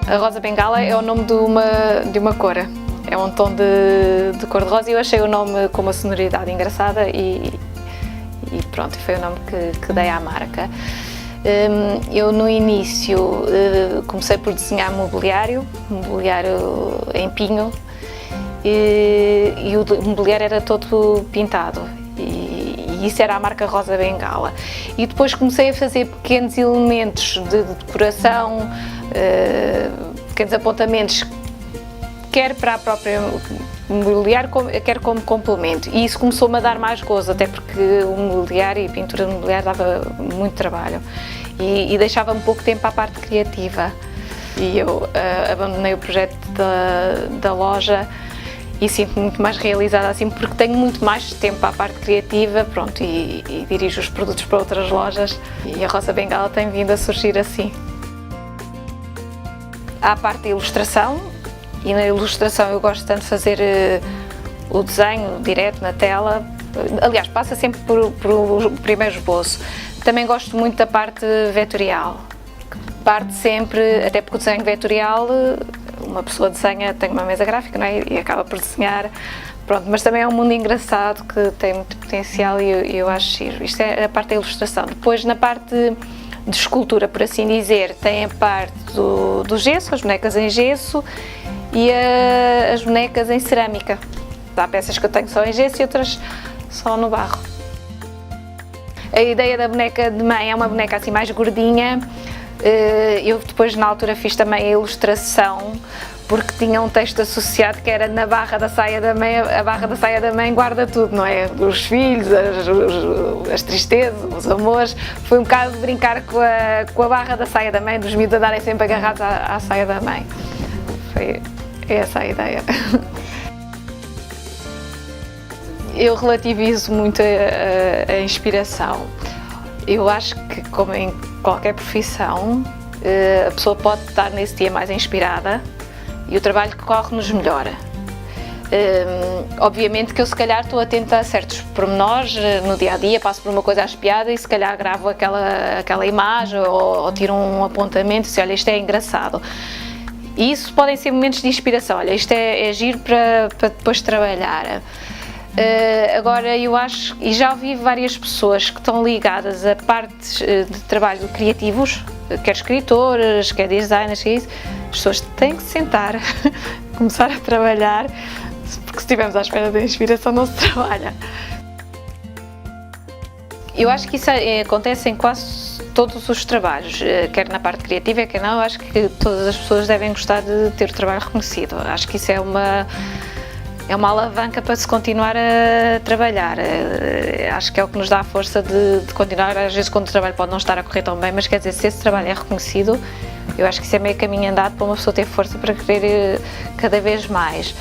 A rosa bengala é o nome de uma cor, é um tom de cor-de-rosa e eu achei o nome com uma sonoridade engraçada e pronto, foi o nome que dei à marca. Eu no início comecei por desenhar mobiliário em pinho e o mobiliário era todo pintado e isso era a marca Rosa Bengala. E depois comecei a fazer pequenos elementos de decoração, pequenos apontamentos, quer para a própria mobiliário, quer como complemento. E isso começou-me a dar mais gozo, até porque o mobiliário e a pintura de mobiliário dava muito trabalho e deixava-me pouco tempo à parte criativa. E eu abandonei o projeto da loja e sinto-me muito mais realizada assim, porque tenho muito mais tempo à parte criativa, pronto, e dirijo os produtos para outras lojas e a Rosa Bengala tem vindo a surgir assim. Há a parte da ilustração, e na ilustração eu gosto tanto de fazer o desenho direto na tela, aliás, passa sempre por o primeiro esboço. Também gosto muito da parte vetorial, que parte sempre, até porque o desenho vetorial, uma pessoa desenha, tem uma mesa gráfica, não é? E acaba por desenhar, pronto, mas também é um mundo engraçado que tem muito potencial e eu acho giro. Isto é a parte da ilustração. Depois, na parte de escultura, por assim dizer, tem a parte do gesso, as bonecas em gesso e as bonecas em cerâmica. Há peças que eu tenho só em gesso e outras só no barro. A ideia da boneca de mãe é uma boneca assim mais gordinha. Eu depois na altura fiz também a ilustração porque tinha um texto associado que era na barra da saia da mãe, a barra da saia da mãe guarda tudo, não é? Os filhos, as tristezas, os amores. Foi um bocado de brincar com a barra da saia da mãe, dos miúdos andarem sempre agarrados à saia da mãe. Foi essa a ideia. Eu relativizo muito a inspiração. Eu acho que, como em qualquer profissão, a pessoa pode estar nesse dia mais inspirada e o trabalho que corre-nos melhora. Obviamente que eu se calhar estou atenta a certos pormenores no dia-a-dia, passo por uma coisa à espiada e se calhar gravo aquela imagem ou tiro um apontamento e se olha, isto é engraçado. E isso podem ser momentos de inspiração, olha, isto é giro para depois trabalhar. Agora eu acho, e já ouvi várias pessoas que estão ligadas a partes de trabalho criativos, quer escritores, quer designers, que é isso, as pessoas têm que se sentar, começar a trabalhar, porque se estivermos à espera da inspiração não se trabalha. Eu acho que isso acontece em quase todos os trabalhos, quer na parte criativa, quer não, eu acho que todas as pessoas devem gostar de ter o trabalho reconhecido. Acho que isso é uma alavanca para se continuar a trabalhar. Acho que é o que nos dá a força de continuar. Às vezes quando o trabalho pode não estar a correr tão bem, mas quer dizer, se esse trabalho é reconhecido, eu acho que isso é meio caminho andado para uma pessoa ter força para querer cada vez mais.